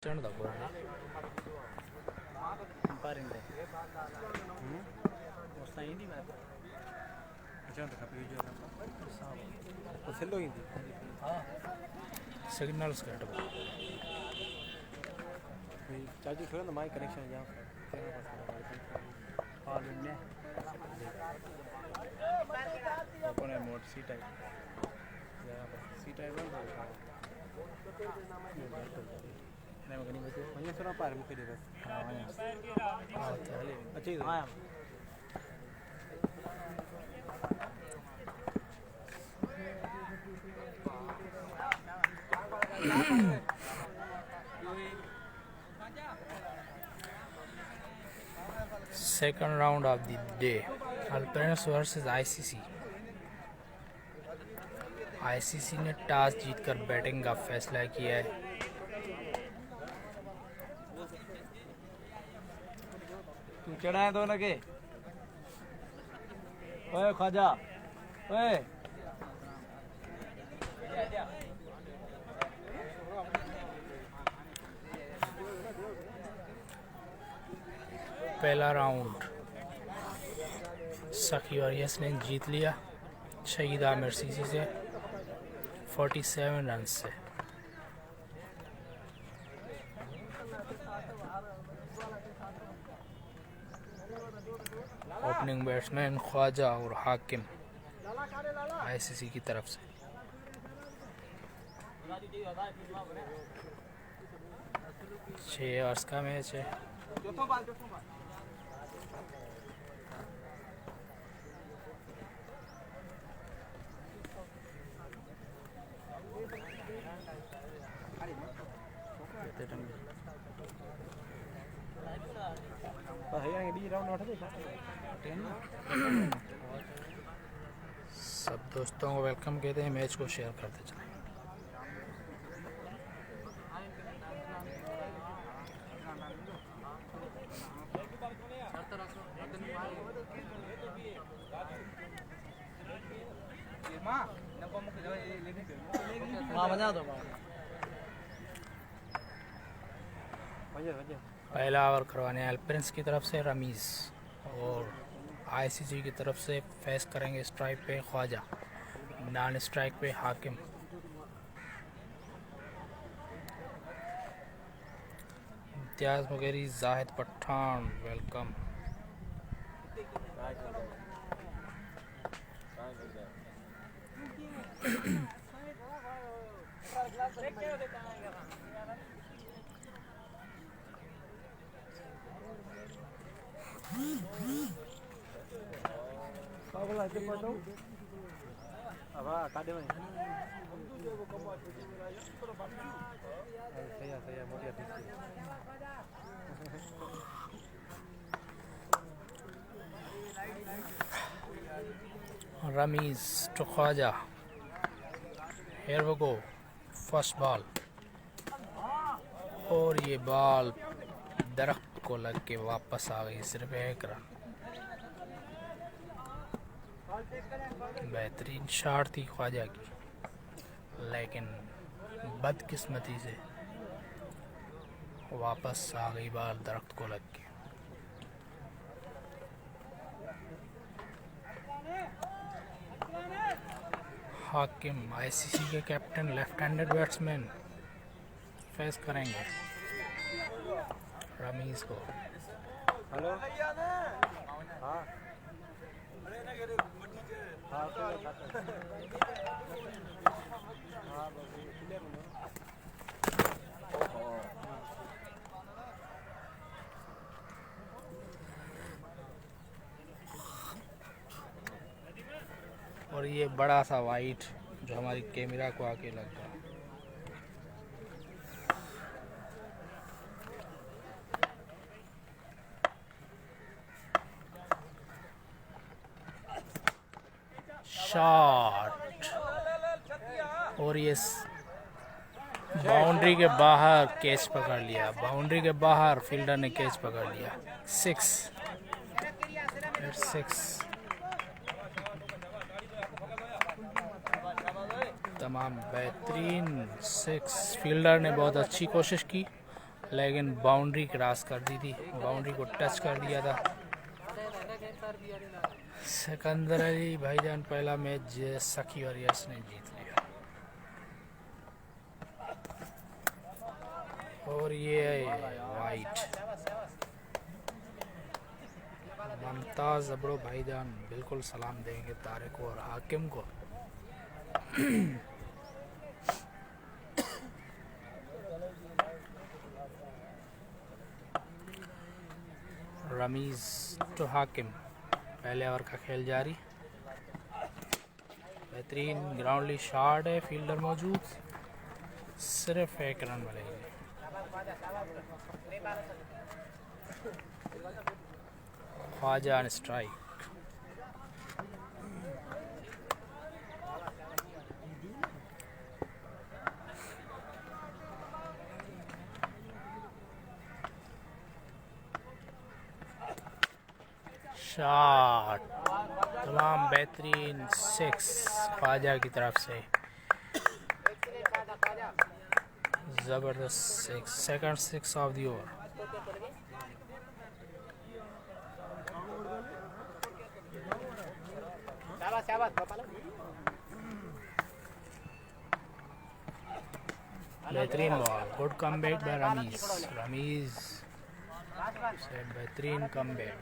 da Purana. Comparing वस्ता Hindi में अच्छा तो कभी जो तो सेल हो हिंदी हाँ Signals get चार्ज छोड़ ना माइक कनेक्शन यहाँ ऑल इन ने ओपन है mode C type C type है नहीं मगर नहीं बचे वहीं सुना पार में करी बस हाँ वहीं अच्छा ही हाँ Second round of the day, Alpines versus ICC. ICC ने टॉस जीतकर बैटिंग का फैसला किया है। तू चढ़ा है दोनों के ओए ख्वाजा ओए पहला राउंड सखी वॉरियर्स ने जीत लिया शहीद आमिर सीसी से 47 रन से। ओपनिंग बैट्समैन ख्वाजा और हाकिम आईसीसी की तरफ से। छह ओवर्स का मैच है। सब दोस्तों को वेलकम कहते हैं, मैच को शेयर करते चलें। बजा दो पहला ओवर करवाने अल्पिन्स की तरफ से रमीज और आईसीसी की तरफ से फेस करेंगे स्ट्राइक पे ख्वाजा, नॉन स्ट्राइक पे Hakim. Imtiaz Mungeri, Zahid Pathan welcome. Rameez to Khwaja, here we go, first ball और ये बॉल दरख्त को लग के वापस आ गई, सिर्फ एक रन। बेहतरीन शॉट थी ख्वाजा की, लेकिन बदकिस्मती से वापस आ गई बॉल दरख्त को लग के। हाकिम आईसीसी के captain left handed batsman face करेंगे रमीज को। हेलो हाँ और ये बड़ा सा वाइट जो हमारी कैमरा को आके लग गया। शॉट और ये बाउंड्री के बाहर कैच पकड़ लिया, बाउंड्री के बाहर फील्डर ने कैच पकड़ लिया। 6 तमाम बेहतरीन 6। फील्डर ने बहुत अच्छी कोशिश की लेकिन बाउंड्री क्रॉस कर दी थी, बाउंड्री को टच कर दिया था। सिकंदर अली भाईजान पहला मैच सखी वॉरियर्स ने जीत लिया। और ये वाइट मुमताज़ अबड़ो भाईजान बिल्कुल सलाम देंगे तारिक और हाकिम को। रमीज़ टू हाकिम, पहले ओवर का खेल जारी। बेहतरीन ग्राउंडली शॉट है, फील्डर मौजूद, सिर्फ एक रन मिलेगी। Khwaja on strike. शॉट, तमाम बेहतरीन सिक्स ख्वाजा की तरफ से, ज़बरदस्त six, second six of the over. बेहतरीन ball, good comeback by Rameez से बेहतरीन कमबैक।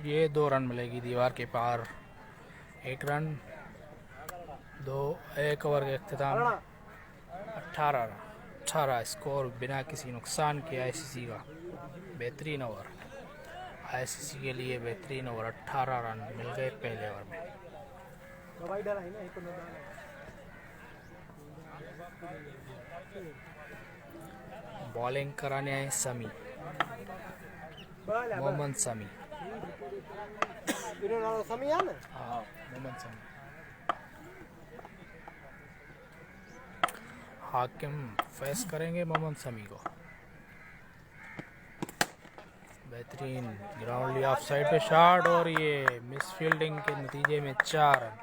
ये 2 रन मिलेगी दीवार के पार, 1 रन, 1 ओवर के अख्ताम 18 स्कोर बिना किसी नुकसान के आईसीसी का बेहतरीन ओवर। आईसीसी के लिए बेहतरीन ओवर, 18 रन मिल गए पहले ओवर में। बॉलिंग कराने आए समी, मोहम्मद समी। हाँ, मोहम्मद समी। हाकिम फेस करेंगे मोहम्मद समी को। बेहतरीन ग्राउंडली ऑफ साइड पे शॉट और ये मिस फील्डिंग के नतीजे में 4 run.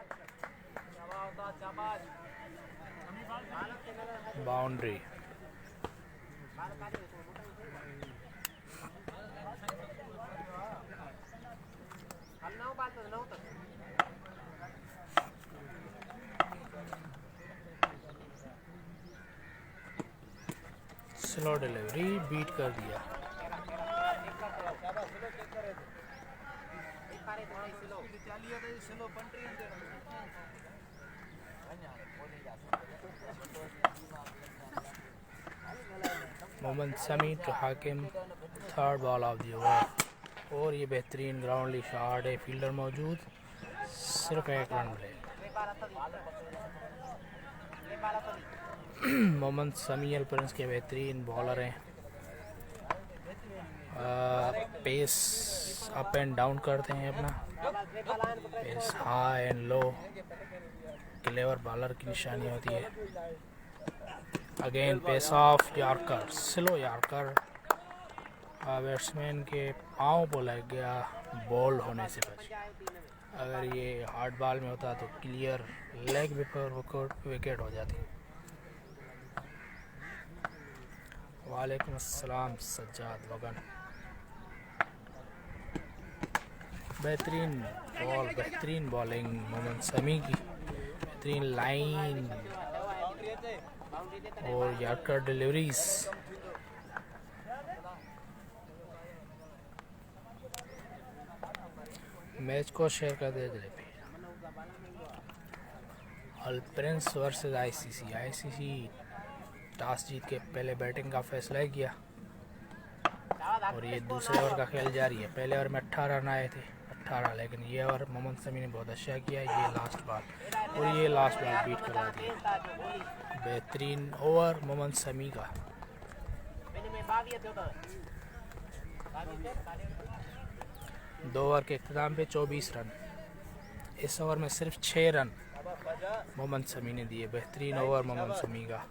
Boundary. Slow delivery, beat कर दिया। Mohammad Sami to Hakim, third ball of the over. और ये बेहतरीन ग्राउंडली शॉट है, फील्डर मौजूद, सिर्फ 1 रन मिले। मोहम्मद समी अल्प्रिंस के बेहतरीन बॉलर हैं, पेस अप एंड डाउन करते हैं अपना, pace high and low, clever bowler की निशानी होती है। Again pace off yorker, slow yorker, batsman के पाँव को लग गया, बॉल होने से बच। अगर ये हार्ड बॉल में होता तो क्लियर लेग पर विकेट हो जाती। वालेकुम अस्सलाम सज्जाद वगन। बेहतरीन बॉलिंग मोहम्मद समी की, बेहतरीन लाइन और यॉर्कर डिलीवरीज। मैच को शेयर कर दे जरा। अल्प्रिंस वर्सेस आईसीसी टॉस जीत के पहले बैटिंग का फैसला किया और ये दूसरे ओवर का खेल जारी है। पहले ओवर में 18 रन आए थे, 18, लेकिन ये ओवर मोहम्मद समी ने बहुत अच्छा किया। ये लास्ट बॉल और ये लास्ट बॉल बीट करवा दिया। बेहतरीन ओवर मोहम्मद समी का। दो ओवर के इख्तिताम पे 24 रन। इस ओवर में सिर्फ 6 रन मोहम्मद समी ने दिए। बेहतरीन ओवर मोहम्मद समी का।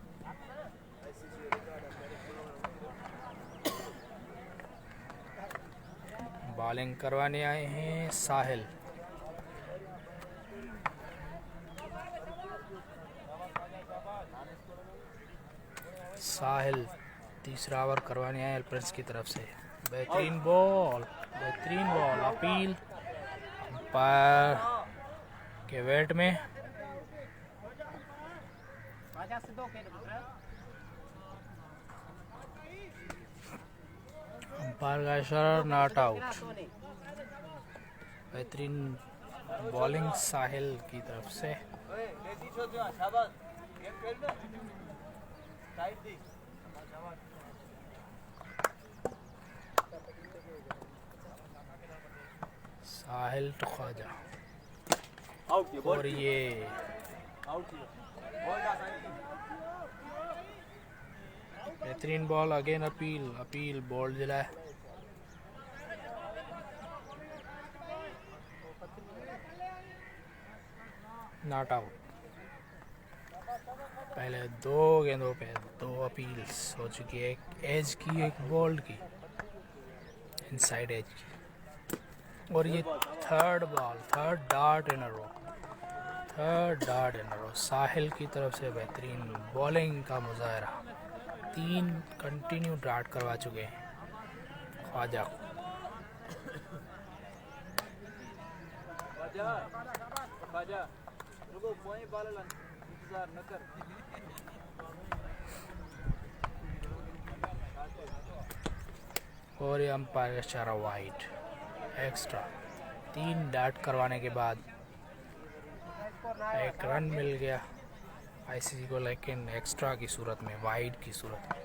बॉलिंग करवाने आए हैं साहिल। साहिल तीसरा ओवर करवाने आए एल्प्रिंस की तरफ से। बेहतरीन बॉल, बेहतरीन बॉल। अपील अंपायर के वेट में। अंपायर का इशारा, नॉट आउट। बेहतरीन बॉलिंग साहिल की तरफ से। साहिल तो ख्वाजा और ये बेहतरीन ball. Again appeal, appeal ball दिला है। Not out. पहले 2 गेंदों पे 2 अपील्स हो चुकी है, एक एज की एक बॉल्ड की, इनसाइड एज की। और ये third ball, third dart in a row, third dart in a रो साहिल की तरफ से। बेहतरीन बॉलिंग का मुजाहरा, 3 कंटिन्यू डार्ट करवा चुके हैं ख्वाजा। और ये अंपायर का इशारा, वाइड एक्स्ट्रा। 3 डार्ट करवाने के बाद एक रन मिल गया आईसीसी को, लेकिन एक्स्ट्रा की सूरत में, वाइड की सूरत में।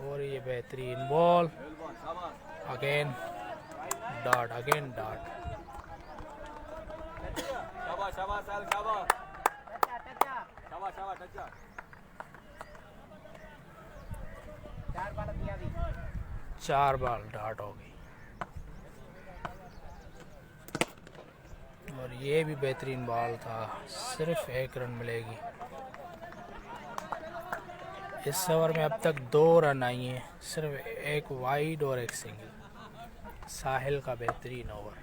और ये बेहतरीन ball, again dot, again dot. चार बॉल डॉट हो गई। और ये भी बेहतरीन बॉल था, सिर्फ 1 रन मिलेगी। इस ओवर में अब तक 2 रन आई हैं, सिर्फ 1 वाइड और 1 सिंगल। साहिल का बेहतरीन ओवर।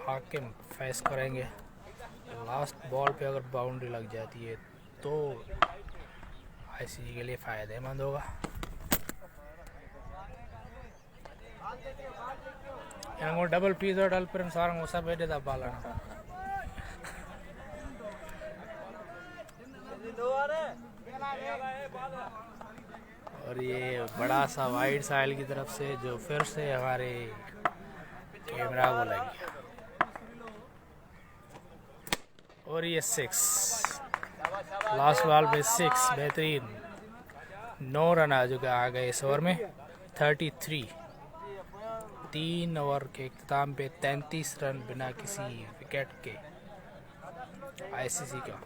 हाकिम फेस करेंगे। लास्ट बॉल पे अगर बाउंड्री लग जाती है तो आईसीसी के लिए फ़ायदेमंद होगा। यहाँ डबल पीस और डल सारा सब बैठे था पालना। और ये बड़ा सा वाइड साहिल की तरफ से, जो फिर से हमारे कैमरा को लग गया। और ये 6, लास्ट बॉल पे 6, बेहतरीन। 9 रन आ गए इस ओवर में। 33, 3 ओवर के इख्तिताम पे 33 रन बिना किसी विकेट के आईसीसी का।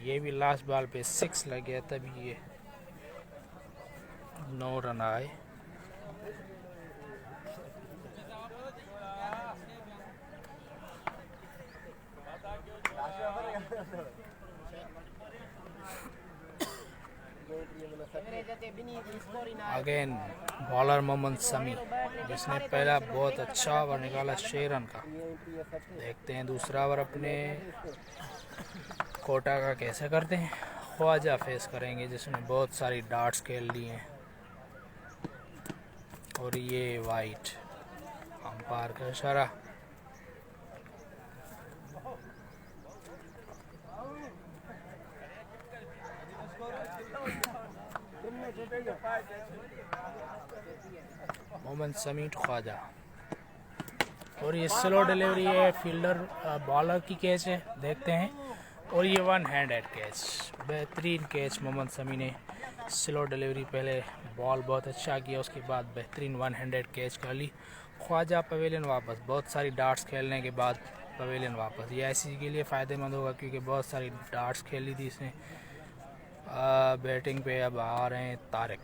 ये भी लास्ट बॉल पे 6 लग गया, तभी ये 9 रन आए। अगेन बॉलर मोहम्मद समी, जिसने पहला बहुत अच्छा ओवर निकाला 6 रन का। देखते हैं दूसरा ओवर अपने कोटा का कैसे करते हैं। ख्वाजा फेस करेंगे, जिसने बहुत सारी डार्ट्स खेल ली हैं। और ये वाइट, अंपायर का इशारा। मोहम्मद समी ख्वाजा। और ये स्लो डिलीवरी है, फील्डर बॉलर की कैच है, देखते हैं। और ये 1 हैंडेड कैच, बेहतरीन कैच मोहम्मद समी ने। स्लो डिलीवरी, पहले बॉल बहुत अच्छा किया, उसके बाद बेहतरीन 1 हैंडेड कैच कर ली। ख्वाजा पवेलियन वापस, बहुत सारी डार्ट्स खेलने के बाद पवेलियन वापस। ये आईसीसी के लिए फ़ायदेमंद होगा, क्योंकि बहुत सारी डार्ट्स खेल ली थी इसने। बैटिंग पे अब आ रहे हैं तारिक,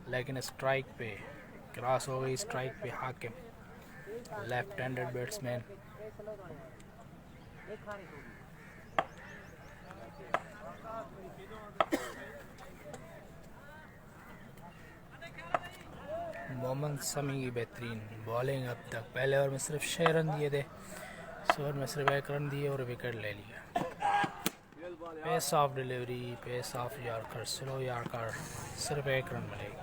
लेकिन स्ट्राइक पे क्रॉस हो गई। स्ट्राइक पे Hakim, left handed batsman. Mohammad Shami की बेहतरीन बॉलिंग। अब तक पहले ओवर में सिर्फ 6 रन दिए थे, इस ओवर में सिर्फ 1 रन दिए और विकेट ले लिया। Pace off delivery, pace off yorker, slow yorker, सिर्फ 1 रन मिलेगी।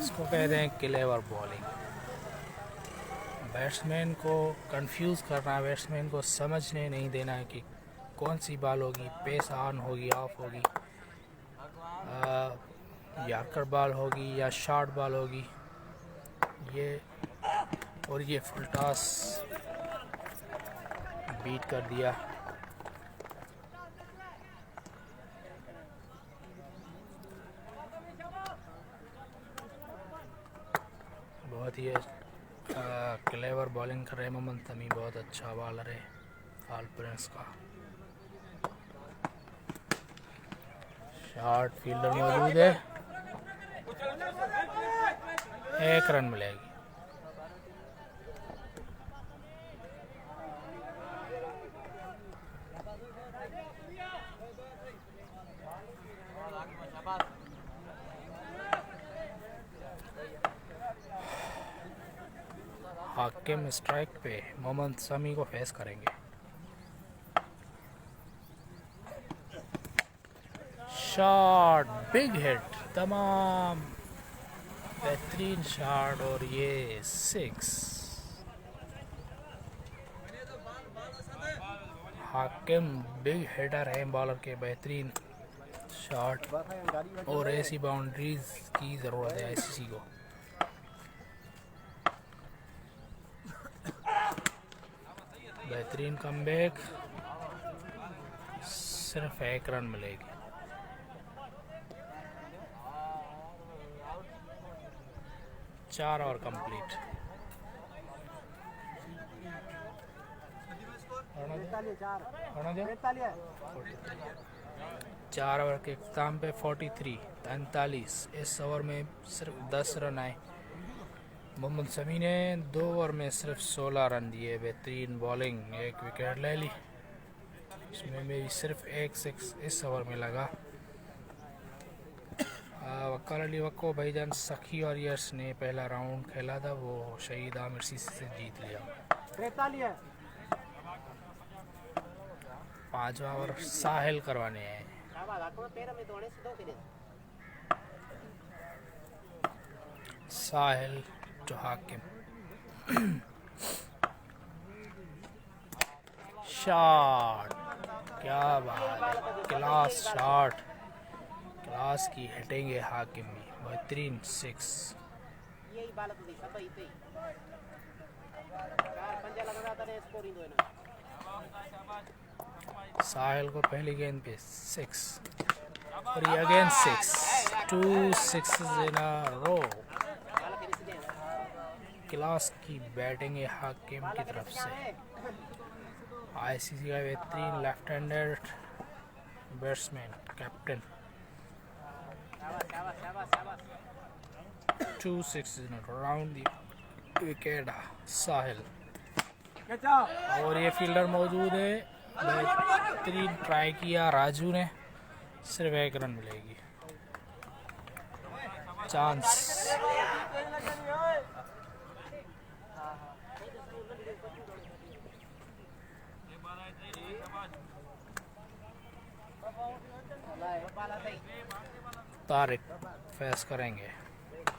इसको कहते हैं क्लेवर बॉलिंग। बैट्समैन को कंफ्यूज करना, बैट्समैन को समझने नहीं देना है कि कौन सी बॉल होगी, पेस ऑन होगी, ऑफ होगी, यॉर्कर बॉल होगी या शॉर्ट बॉल होगी। ये फुल टॉस बीट कर दिया। बहुत ही क्लेवर बॉलिंग कर रहे हैं मोहम्मद शमी, बहुत अच्छा बॉलर है ऑल प्रिंस का। शॉर्ट फील्डर मौजूद है, 1 रन मिलेगी। हाकिम स्ट्राइक पे मोहम्मद शमी को फेस करेंगे। शॉट, बिग हिट, तमाम बेहतरीन शॉट और ये 6। हाकिम बिग हिटर है, बॉलर के बेहतरीन शॉट और ऐसी बाउंड्रीज की ज़रूरत है आईसीसी को। बेहतरीन कमबैक, सिर्फ 1 रन मिलेगी। चार ओवर कंप्लीट। 4 ओवर के इख्तिताम पे 43। इस ओवर में सिर्फ 10 रन आए। मोहम्मद शमी ने 2 ओवर में सिर्फ 16 रन दिए। बेहतरीन बॉलिंग, 1 विकेट ले ली। इसमें मेरी सिर्फ 1 6 इस ओवर में लगा। वक्कर अली वक्को भाईजान सखी वॉरियर्स ने पहला राउंड खेला था, वो शहीद आमिर सीसी से जीत लिया। 5वां ओवर साहिल करवाने हैं। साहिल टू हाकिम। शॉट, क्या बात है, क्लास शॉट, क्लास की हिटिंग है हाकिम में, बेहतरीन 6। साहिल को पहली गेंद पे 6 और ये again 6, 2 6 in a row. Class की बैटिंग है हाकिम की तरफ से। आईसीसी का बेहतरीन left handed batsman, captain. 2 6 in a row, round the wicket Sahil. और ये फील्डर मौजूद है, बेहतरीन ट्राई किया राजू ने, सिर्फ 1 रन मिलेगी। चांस, तारिक फेस करेंगे।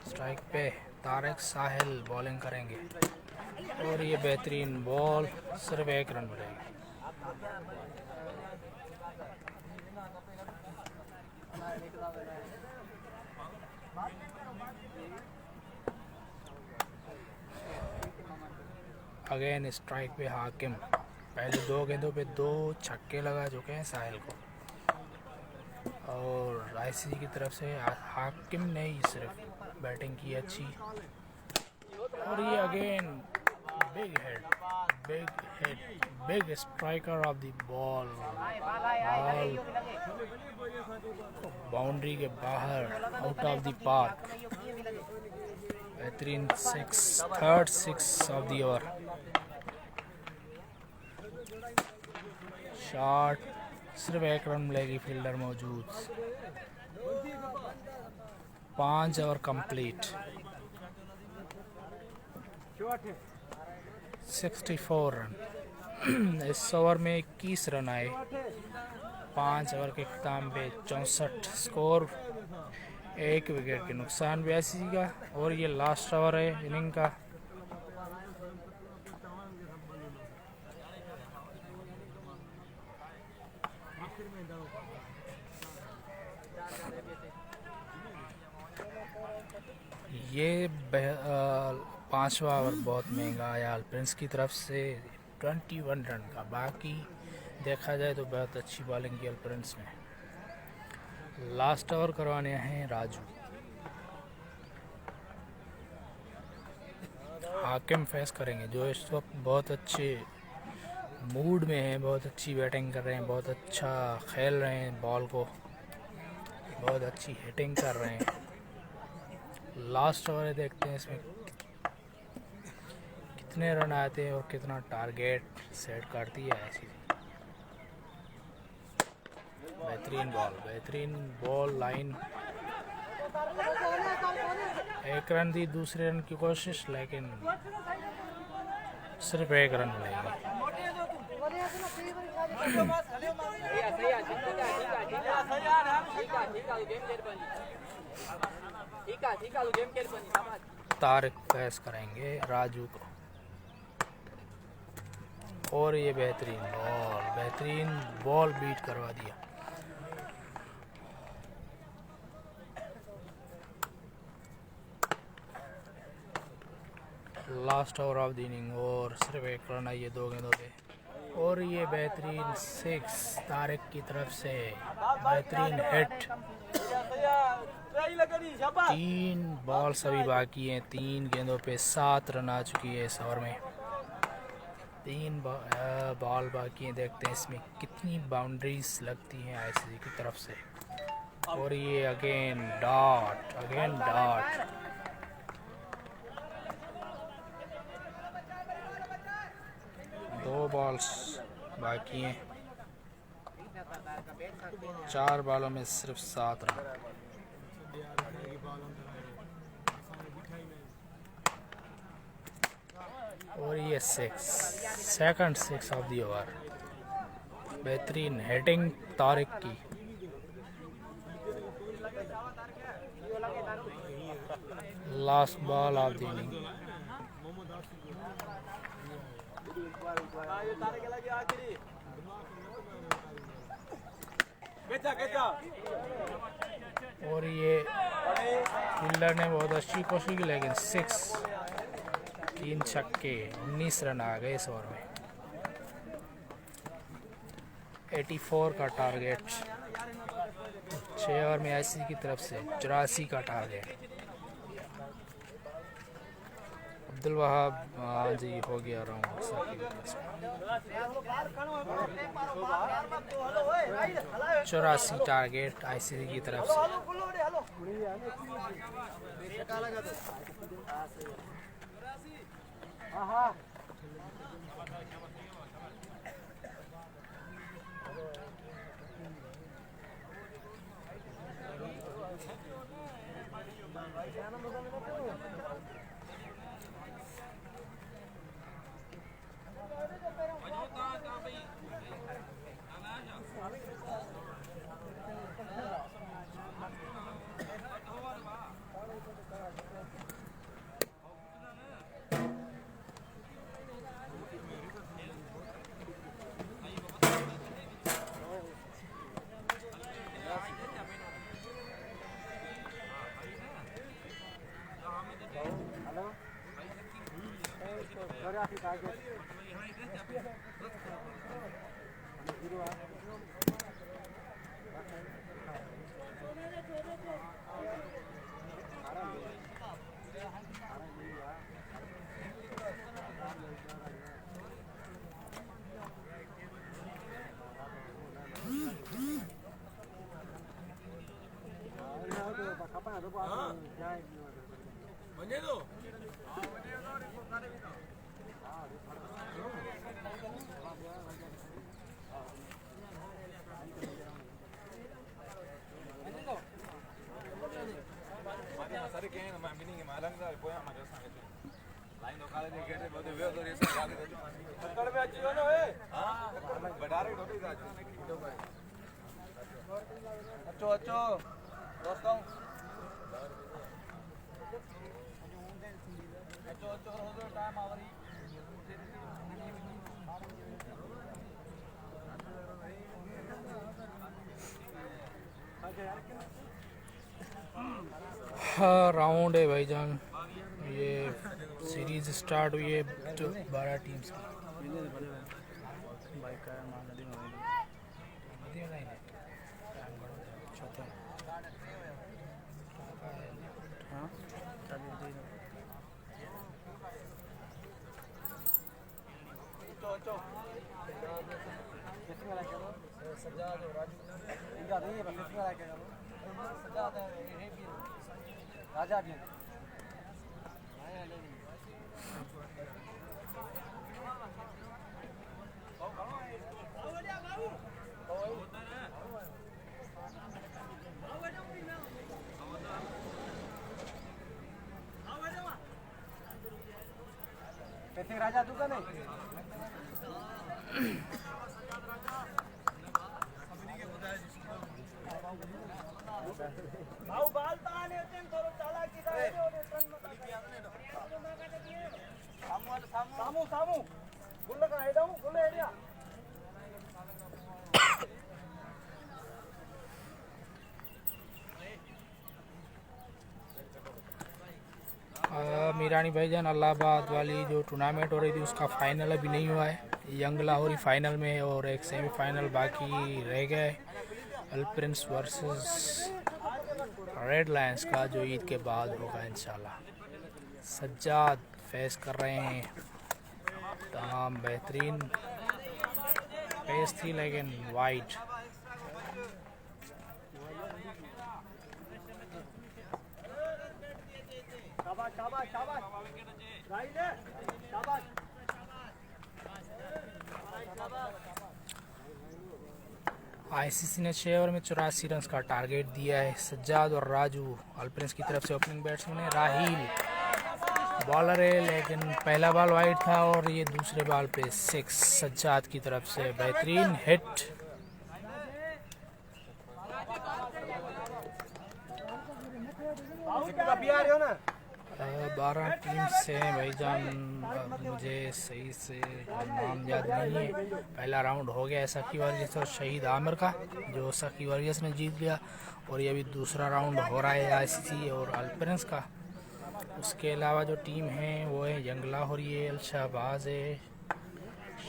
स्ट्राइक पे तारिक, साहिल बॉलिंग करेंगे और ये बेहतरीन बॉल, सिर्फ 1 रन मिलेगी। अगेन स्ट्राइक पे हाकिम। पहले 2 गेंदों पे 2 छक्के लगा चुके हैं साहिल को। और आईसीसी की तरफ से हाकिम ने ही सिर्फ बैटिंग की अच्छी। और ये again big hit, big striker of the ball, boundary के बाहर, आउट ऑफ द पार्क। बेहतरीन 6, third 6 of the over. Shot, सिर्फ एक रन मिलेगी, फील्डर मौजूद। 5 ओवर कंप्लीट। 64 रन। इस ओवर में 21 रन आए। 5 ओवर के इख्ताम पे 64 स्कोर। 1 विकेट के नुकसान 82 का। और ये लास्ट ओवर है इनिंग का। ये 5वां ओवर बहुत महंगा आया प्रिंस की तरफ से, 21 रन का। बाकी देखा जाए तो बहुत अच्छी बॉलिंग की प्रिंस ने। लास्ट ओवर करवाने हैं राजू। हाकिम फेस करेंगे, जो इस वक्त बहुत अच्छे मूड में हैं, बहुत अच्छी बैटिंग कर रहे हैं, बहुत अच्छा खेल रहे हैं बॉल को, बहुत अच्छी हिटिंग कर रहे हैं। लास्ट ओवर देखते हैं इसमें कितने रन आते हैं और कितना टारगेट सेट करती है ऐसी। बेहतरीन बॉल लाइन। 1 रन दी दूसरे रन की कोशिश, लेकिन सिर्फ 1 रन मिलेगी। तारिक फेस करेंगे राजू को। और ये बेहतरीन बॉल बीट करवा दिया। Last over of the inning और सिर्फ 1 रन आई है 2 गेंदों पे। और ये बेहतरीन 6 तारिक की तरफ से, बेहतरीन हिट। 3 बॉल सभी बाकी हैं, 3 गेंदों पे 7 रन आ चुकी है इस ओवर में। 3 बॉल बाकी हैं, देखते हैं इसमें कितनी बाउंड्रीज लगती हैं आईसीसी की तरफ से। और ये अगेन डॉट। 2 बॉल्स बाकी हैं, 4 बॉलों में सिर्फ 7 रन। और ये 2nd 6 ऑफ द ओवर। बेहतरीन हेडिंग तारिक की। Last ball of the inning. और ये फील्डर ने बहुत अच्छी कोशिश की, लेकिन 3 छक्के, 19 रन आ गए इस ओवर में। 84 का टारगेट 6 ओवर में आईसीसी की तरफ से। 84 का टारगेट। अब्दुल वहाब, हाँ जी, हो गया राउंड। 84 टारगेट आईसीसी की तरफ से। अच्छो अच्छो दोस्तों अच्छो अच्छो हो गया टाइम आवरी हाँ राउंड है भाईजान। ये सीरीज स्टार्ट हुई है 12 टीम्स की। बाइक का नदी में हाँ सजाद और राजू इनका नहीं है बस इसमें आके सजाद है राजा भी राजा तू का नहीं भाऊ बालता आने होते थोड़ा चाला की सामू सामू गुल्ले का हेडा हूं गुल्ले एरिया मीरानी भाईजान इलाहाबाद वाली जो टूर्नामेंट हो रही थी उसका फाइनल अभी नहीं हुआ है। यंग लाहौरी फाइनल में है और एक सेमीफाइनल बाकी रह गया है। अल्प्रिंस वर्सेस रेड लायंस का जो ईद के बाद होगा इंशाल्लाह। सज्जाद फेस कर रहे हैं। तमाम बेहतरीन फेस थी लेकिन वाइट। शाबाश शाबाश शाबाश राइट है शाबाश आईसीसी ने 6 ओवर में 84 रन का टारगेट दिया है। सज्जाद और राजू अल्प्रिंस की तरफ से ओपनिंग बैट्समैन है। राहील बॉलर है लेकिन पहला बॉल वाइड था और ये दूसरे बॉल पे 6 सज्जाद की तरफ से बेहतरीन हिट। अभी आ रहे हो ना 12 टीम से हैं भाईजान। मुझे सही से नाम याद नहीं है। पहला राउंड हो गया है सकी वर्गीस और शहीद आमिर का जो सकी वर्गीस ने जीत लिया और ये अभी दूसरा राउंड हो रहा है आईसीसी और अल्प्रिंस का। उसके अलावा जो टीम है वो है यंग लाहौरी है, अल शहबाज है,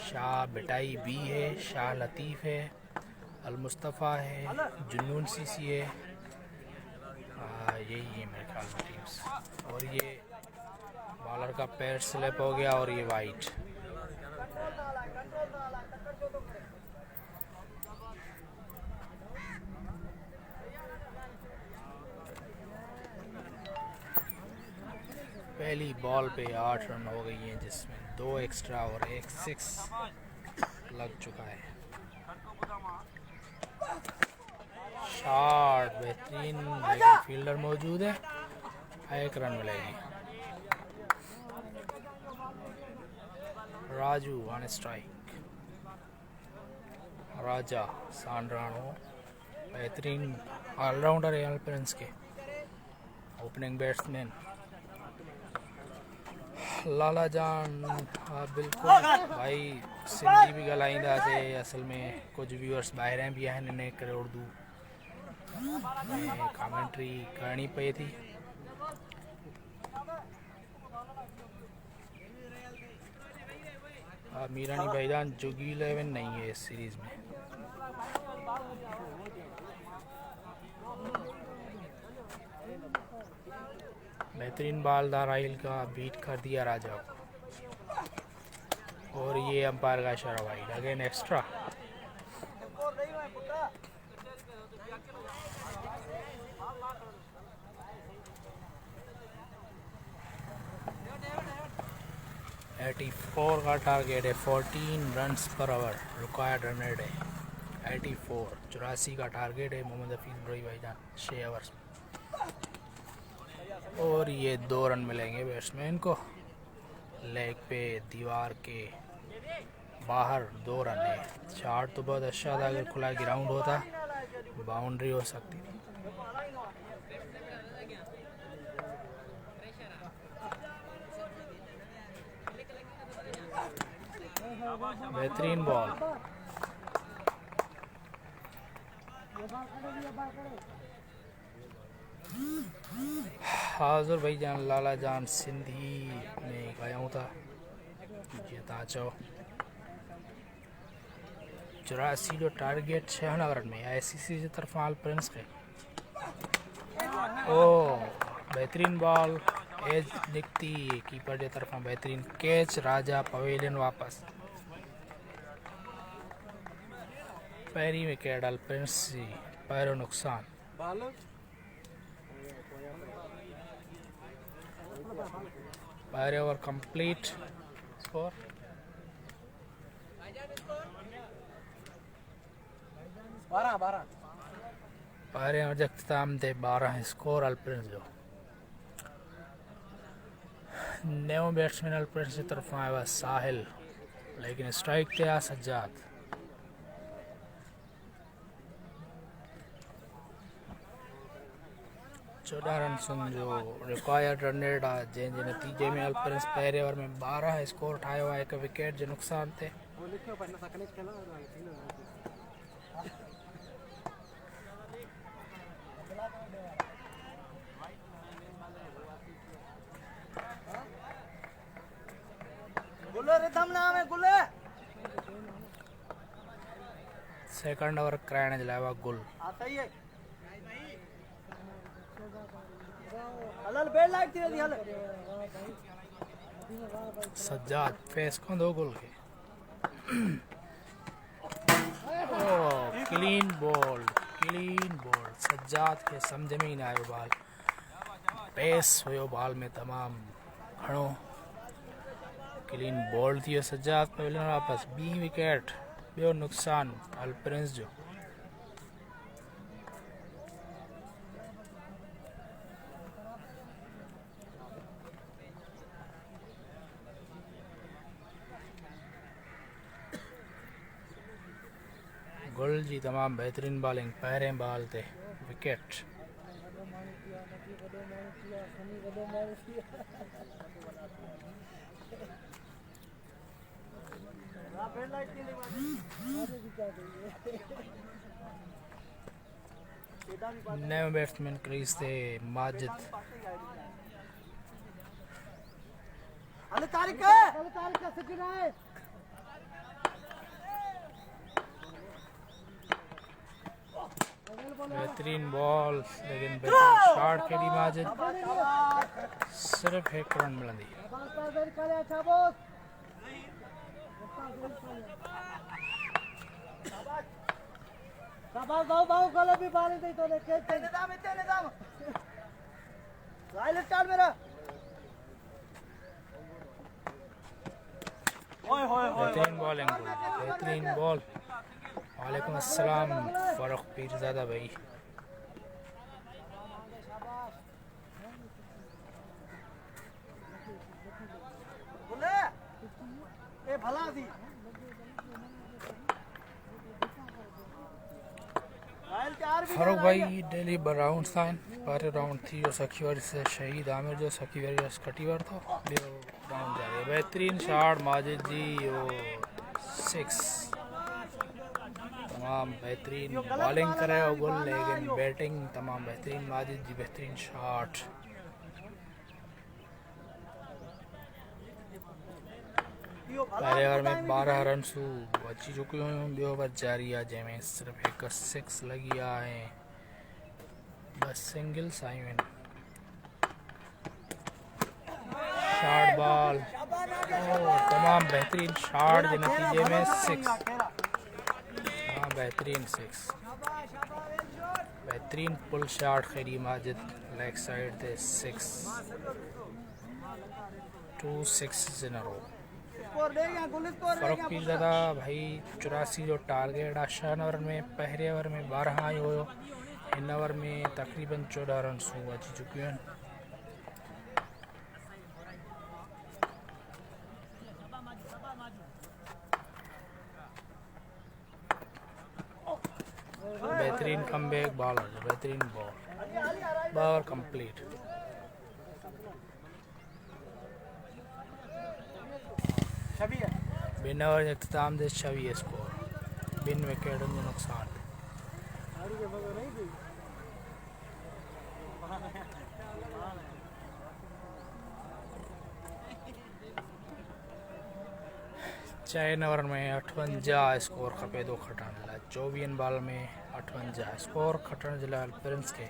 शाह बिटाई बी है, शाह लतीफ़ है, अल मुस्तफ़ा है, जुनून सीसी है। यही है मेरे ख्याल में टीम्स। और ये बॉलर का पैर स्लिप हो गया और ये वाइट। पहली बॉल पे 8 रन हो गई हैं जिसमें 2 एक्स्ट्रा और 1 6 लग चुका है। शॉट बेहतरीन लेकिन फील्डर मौजूद है। 1 रन मिलेगी। Raju on strike. राजा सांड्रानो बेहतरीन ऑलराउंडर है अल्प्रिंस के। ओपनिंग बैट्समैन लाला जान बिल्कुल भाई सिंधी भी ॻाल्हाईंदा थे। असल में कुछ व्यूअर्स ॿाहिरां भी आहिनि इन करे उर्दू में कमेंट्री करनी पई थी। मीरानी भाईजान जोगी 11 नहीं है इस सीरीज में। बेहतरीन बालदार राहिल का बीट कर दिया राजा को और ये अंपायर का इशारा वाइड अगेन एक्स्ट्रा। (84) का टारगेट है। 14 रन्स पर ओवर रिक्वायर्ड रन रेट है 84। 84 का टारगेट है मोहम्मद हफीज बड़ी भाईजान 6 ओवर्स में। और ये 2 रन मिलेंगे बैट्समैन को। लेग पे दीवार के बाहर 2 रन है। शॉट तो बहुत अच्छा था, अगर खुला ग्राउंड होता बाउंड्री हो सकती थी। बेहतरीन बॉल। हाजुर भाईजान लाला जान सिंधी में गया था जीता चो 84 जो टारगेट 6 ओवर में आईसीसी की तरफ आल प्रिंस के। ओ बेहतरीन बॉल एज दिखती कीपर की तरफ बेहतरीन कैच। राजा पवेलियन वापस पैरी में कैडल प्रिंस जी पैरों नुकसान। पैरे ओवर कंप्लीट स्कोर 12 पैरे और अख्ताम थे 12 स्कोर अल्प्रिंस जो। नयो बैट्समैन अल्प्रिंस की तरफ आया हुआ साहिल, लेकिन स्ट्राइक थे आ सज्जाद। चौदह रन सुन जो रिक्वायर्ड रन रेट आहे, जंहिंजे नतीजे में अल्प्रिंस पहिरें ओवर में 12 स्कोर ठाहियो आहे। 1 विकेट जे नुक़सान ते सेकंड ओवर कराइण जे लाइ गुल सज्जाद फेस कंदो गुल खे। क्लीन बॉल सज्जाद के समझ में ही ना आयो। बॉल पेस हुयो, बॉल में तमाम घणो क्लीन बॉल थी सज्जाद पवेलियन वापस। 2 विकेट ॿियो नुक़सान अल्प्रिंस जो। गुल जी तमाम बेहतरीन बॉलिंग पहिरें बॉल ते विकेट। नयो बैट्समैन क्रीज थे माजिद। बेहतरीन बॉल, लेकिन बेहतरीन शॉट खेली माजिद। सिर्फ 1 रन मिलंदी। बेहतरीन बॉलिंग, बेहतरीन बॉल। वालेकुम अस्सलाम फ़ारूक पीरज़ादा भाई। फारूक भाई डेली राउंड साइन पर राउंड थी जो सखीवर से शहीद आमिर जो सखीवर कटीवर तो ॿियो राउंड जारी। बेहतरीन शॉट माजिद जी, वो 6 तमाम बेहतरीन बॉलिंग करे हो गुल, लेकिन बैटिंग तमाम बेहतरीन माजिद जी। बेहतरीन शॉट पहले ओवर में 12 रन सू अची चुकियूं हुयूं। ॿियो ओवर जारी आहे जंहिंमें सिर्फ़ 1 6 लॻी आहे, 2 सिंगल्स आयूं आहिनि। शॉट बॉल तमाम बेहतरीन शॉट के नतीजे में 6 बेहतरीन 6 बेहतरीन पुल शॉट खेली माजिद लेग साइड थे 6 2 6 इन रो। फ़र्क पीरज़ादा भाई 84 जो टारगेट आहे 6 ओवर में। पहिरें ओवर में 12 आयो हुयो, हिन ओवर में तक़रीबन 14 रन अची चुकियूं आहिनि। बेहतरीन कमबैक बॉलर, बेहतरीन बॉल कंप्लीट। बिन ओवर जो इख्तिताम दे 26 स्कोर, बिन विकेट जो नुकसान। चैन ओवर में 58 स्कोर खपे थो खटण लाइ। 24 बॉल में 58 स्कोर खटण जे लाइ प्रिंस के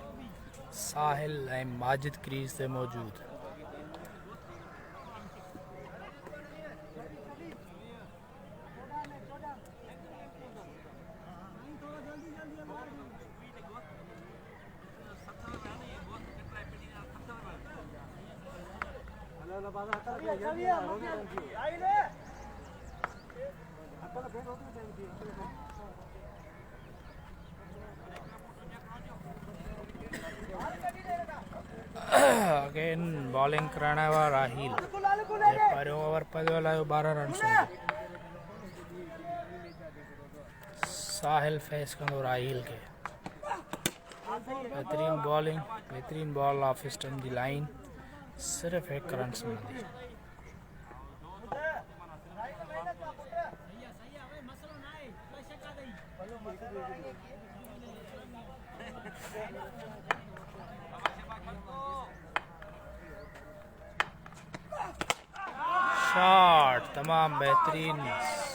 साहिल ऐं माजिद क्रीज ते मौजूद। अगेन बॉलिंग कराइण वारा राहिल, पहिरियों ओवर पियो हलायो 12 रन। साहिल फेस कंदो राहिल के। बेहतरीन बॉलिंग, बेहतरीन बॉल ऑफ स्टंप जी लाइन, सिर्फ़ 1 रन मिलंदी। शॉट तमाम बेहतरीन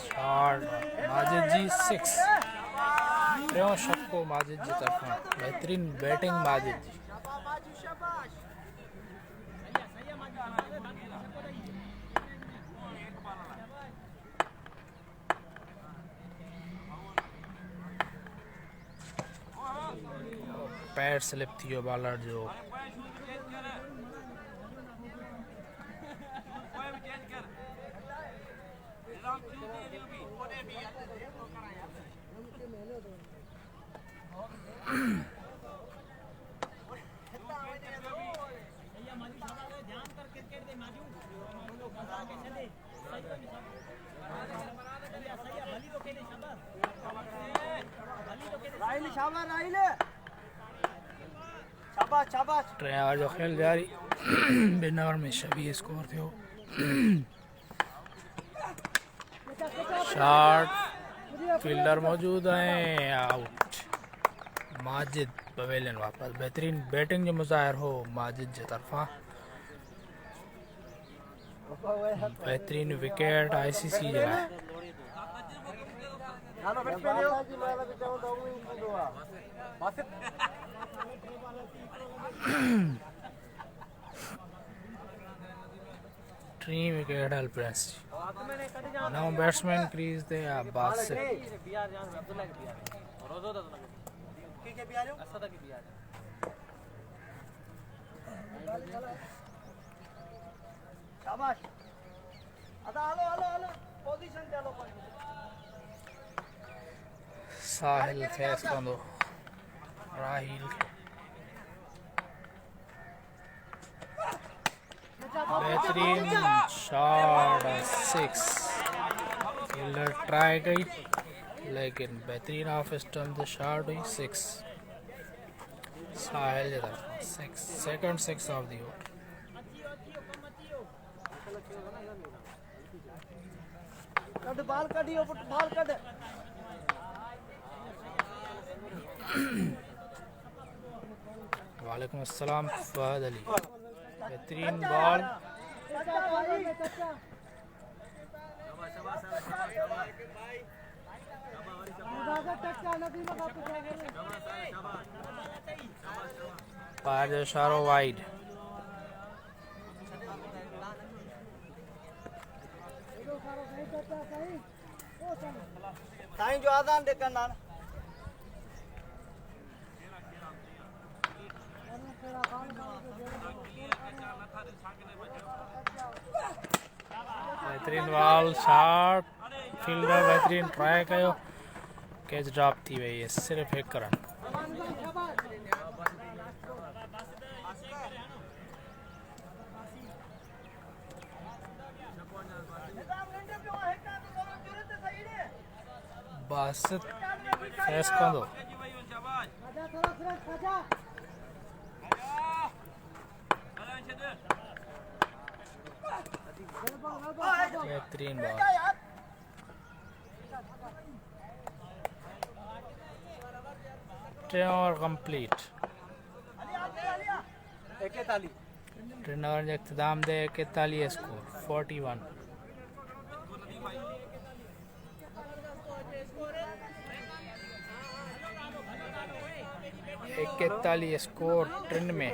शॉट, माजिद जी 6। टियों छक्को माजिद जी तरफां, बेहतरीन बैटिंग माजिद जी। पैर स्लिप थियो बॉलर जो। टे ओवर जो खेल जारी, बिन ओवर में 26 स्कोर थियो। शॉट, फील्डर मौजूद है, आउट। माजिद पवेलियन वापस। बेहतरीन बैटिंग जो मुज़ाहिर हो माजिद जे तरफा। बेहतरीन विकेट ICC जे लाइ। टी विकेट हल प्रिंस जी। नौ बैट्समैन क्रीज ते अब्बास से। साहिल फेस कंदो राहिल के। बेहतरीन शॉट 6। फील्डर ट्राई कई लेकिन बेहतरीन ऑफ स्टंप ते शॉट हुई 6। साहिल जे तरफां 6, सेकंड 6 ऑफ दी ओवर। बाल कढियो, बाल कढ। वालेकुम अस्सलाम फहद अली। बेहतरीन बॉल। पार जो इशारो वाइड। साईं जो आज़ान दे करना। बेहतरीन बॉल, शॉट, फील्डर बेहतरीन ट्राई कयो, कैच ड्रॉप थी वही है, सिर्फ 1 रन। बासित फेस कंदो। राजा थोड़ा सुरेश राजा बेहतरीन ball. Turn over complete. Turn over जो इख्तिताम दे 41 स्कोर 41। 41 स्कोर ट्रेन में।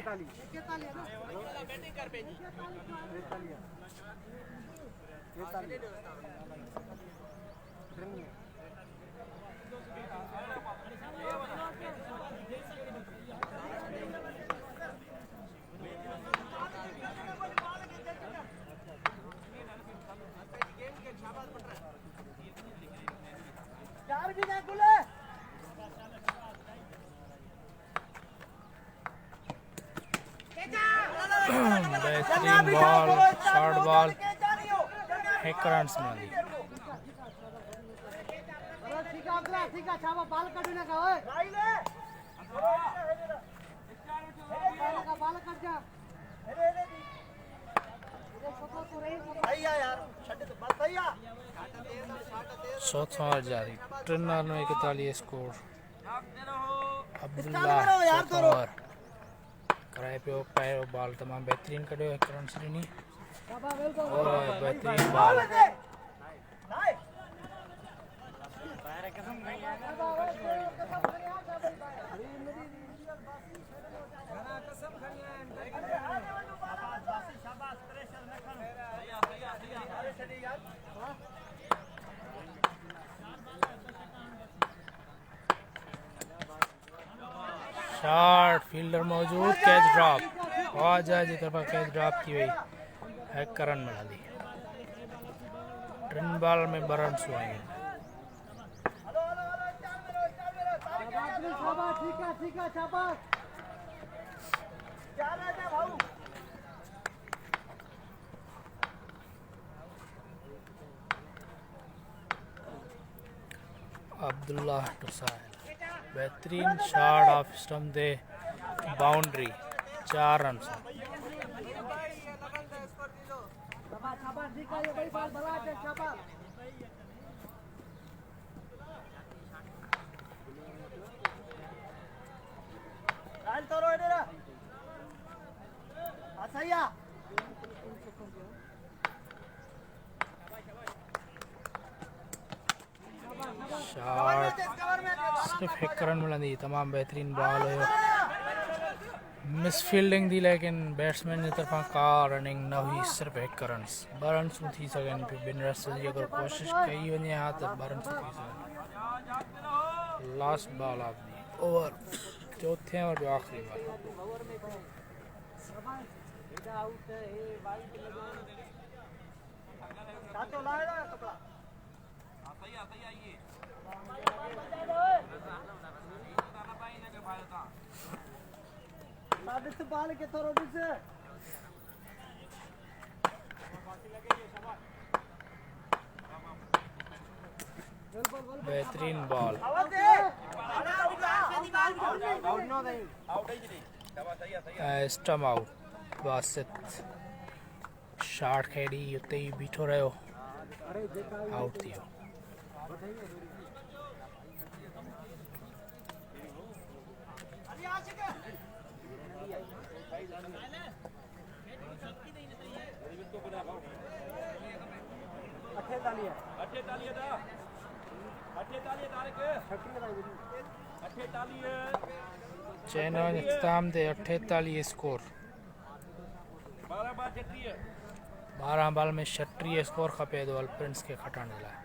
बेहतरीन बॉल, शॉर्ट बॉल, एक रन बना दी। चौथा ओवर जारी। टर्न में 41 स्कोर। अब्दुल्ला चौथा ओवर कराए पे पैर बॉल तमाम बेहतरीन करो, एक रन से नहीं और बेहतरीन बॉल। शॉट फील्डर मौजूद, कैच ड्रॉप। आवाज है जी तरफ कैच ड्रॉप की हुई, एक रन बना दी। रन बॉल में बरन सुआएंगे। अब्दुल्ला टुसाइल बेहतरीन शॉट ऑफ स्टंप दे बाउंड्री, 4 रन। शॉट सिर्फ एक रन मिला दी। तमाम बेहतरीन बॉल है, मिस फील्डिंग दी लेकिन बैट्समैन की तरफा का रनिंग न हुई, सिर्फ एक रन। 2 रन थी सघन पे बिन रस जी अगर कोशिश कई वने हा तो 2 रन थी सघन। Last ball of the over, चौथे और आखिरी बॉल। बेहतरीन ball, stump out. Basit shot खेड़ी उते ही बीठो रहो, आउट थियो। चैनल इख्तिताम दे 48 स्कोर। 12 बॉल में 36 स्कोर खपे दो प्रिंस के खटाने लाए।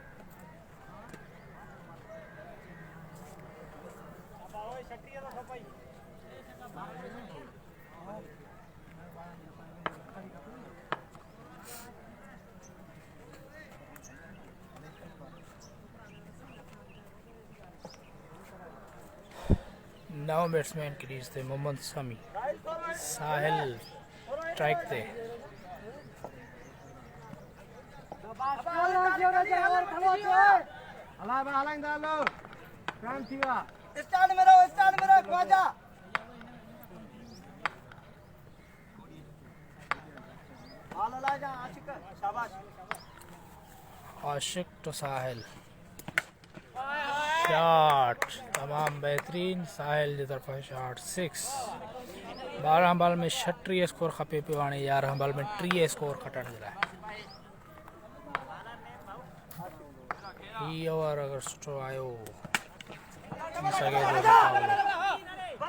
नौ बैट्समैन क्रीज थे। मोहम्मद शमी, साहिल स्ट्राइक थे। स्टार्ट में रहो ख्वाजा हाल ला जा आशिक शाबाश आशिक टू साहिल, शॉट तमाम बेहतरीन, साहिल जी तरफ़ शॉट 6। 12 बॉल में 36 स्कोर खपे पियो हाणे 11 बॉल में 30 स्कोर खटण जे लाइ। ही ओवर अगर सुठो आयो थी सघे थो मुक़ाबिलो।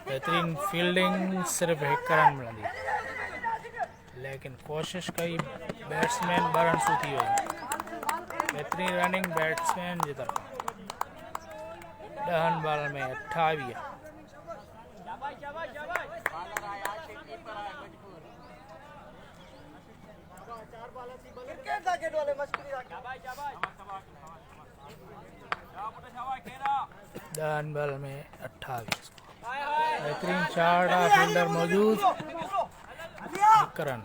बेहतरीन फील्डिंग सिर्फ़ 1 रन मिलंदी, लेकिन कोशिश कई बैट्समैन 2 रन थी वई। बेहतरीन रनिंग बैट्समैन जी तरफ़। 10 बॉल में 28। क्रिकेट दा गेट वाले मस्करी दा 10 बॉल में 28। बेहतरीन शॉट, फील्डर मौजूद, 1 रन।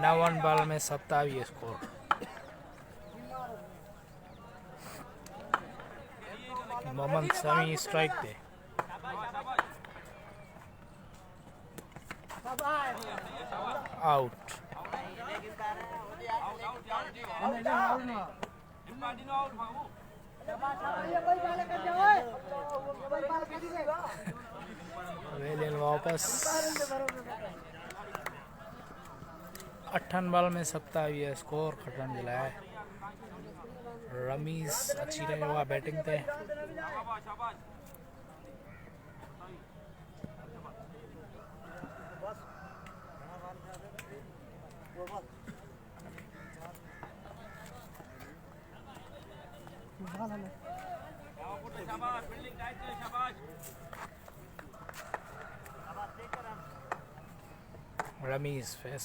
9 बॉल में 27 स्कोर। मोहम्मद समी स्ट्राइक पे, आउट। वेलियन वापस। 8 बॉल में 27 स्कोर खटण जे लाइ। रमीज़ अची रहियो आहे बैटिंग ते। रमीज़ फेस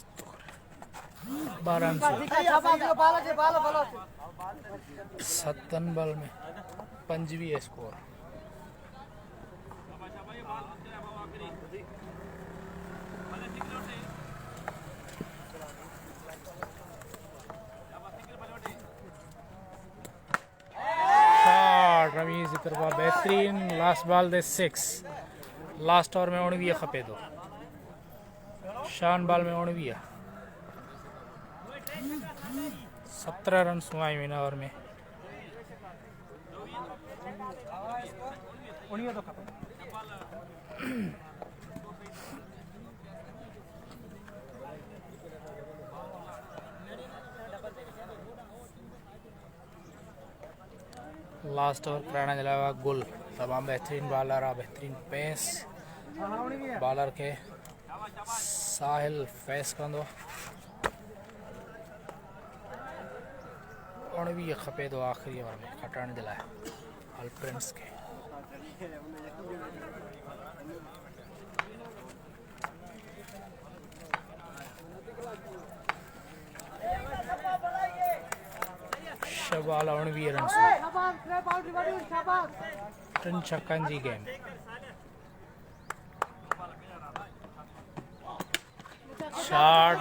12 7 बॉल में 25 स्कोर। रमीज़ की तरफ़ बेहतरीन, लास्ट बॉल दे 6। लास्ट ओवर में 19 खपे थो। शान बॉल में 19। 17 रन सुवाई हिन ओवर में। लास्ट ओवर कराइण जे लाइ गुल तमामु बेहतरीन बॉलर आहे, बेहतरीन पेस बॉलर के साहिल फेस कंदो। 19 खपे थो आख़िरी ओवर में खटण जे लाइ अल प्रिंस के। शबाल 19 रन, 3 छक्कनि जी गेम। शॉट,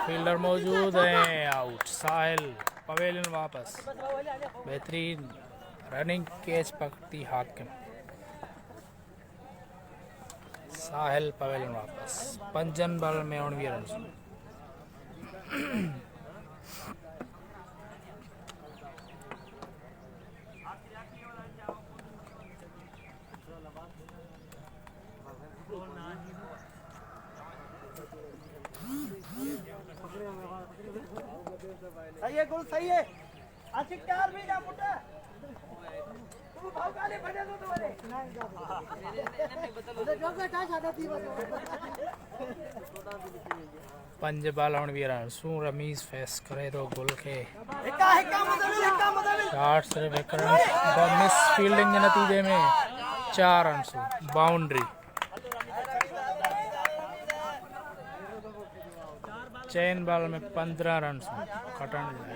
फील्डर मौजूद है, आउट। साहिल पवेलियन वापस। बेहतरीन रनिंग कैच पकड़ती हाकिम। साहिल पवेलियन वापस। 5 बॉल में 19 रन। सही है गुल सही है आशिक चार भी जा पुट तू भाव काले फटे तो तुम्हारे नहीं जो बेटा सादा थी बस 5 बॉल 19 रन। सू रमीज़ फेस करे तो गुल के। हिका मदद शॉट सिर्फ 1 रन। मिस फील्डिंग के नतीजे में 4 रन। बाउंड्री। चैन बॉल में 15 रन खटण जे लाइ।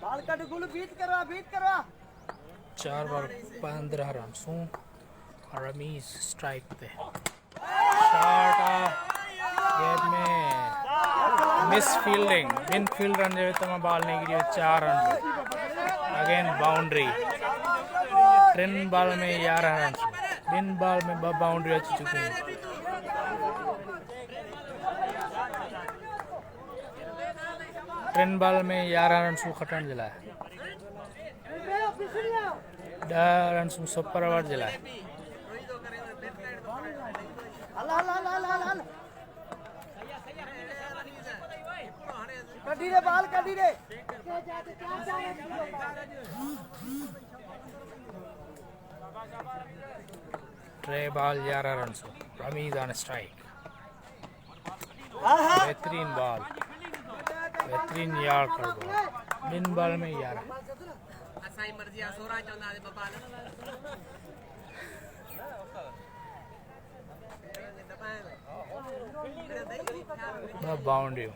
बाल कट गुल बीट करवा 4 बॉल 15 रन। रमीज स्ट्राइक पे शॉट गेट में मिस फील्डिंग बिन फील्ड रन जो तमाम बॉल नहीं गिरी 4 रन अगेन बाउंड्री 3 बॉल में 11 रन बिन बॉल में बाउंड्री अची चुकी हैं 3 बॉल में 11 रन खटण जे लाइ 10 रन सुपर ओवर जे लाइ कड्डी रे बाल कड्डी रे 3 ball 11 run Ramiz on strike बेहतरीन बॉल बेहतरीन यार्ड कर बॉल बिन बॉल में 11 असाई मर्जी सोरा चंदा दे बपाल बाउंड्री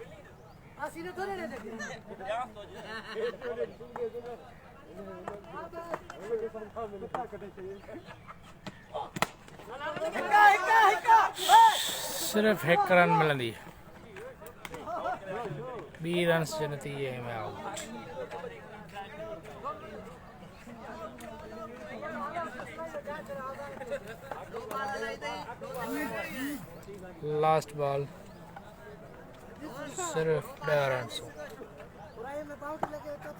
सीधे थोड़े रे देख सिर्फ 1 रन मिलंदी 2 रन जे नतीजे में आउट लास्ट बॉल सिर्फ 10 रन में बाउंड्री लगे तो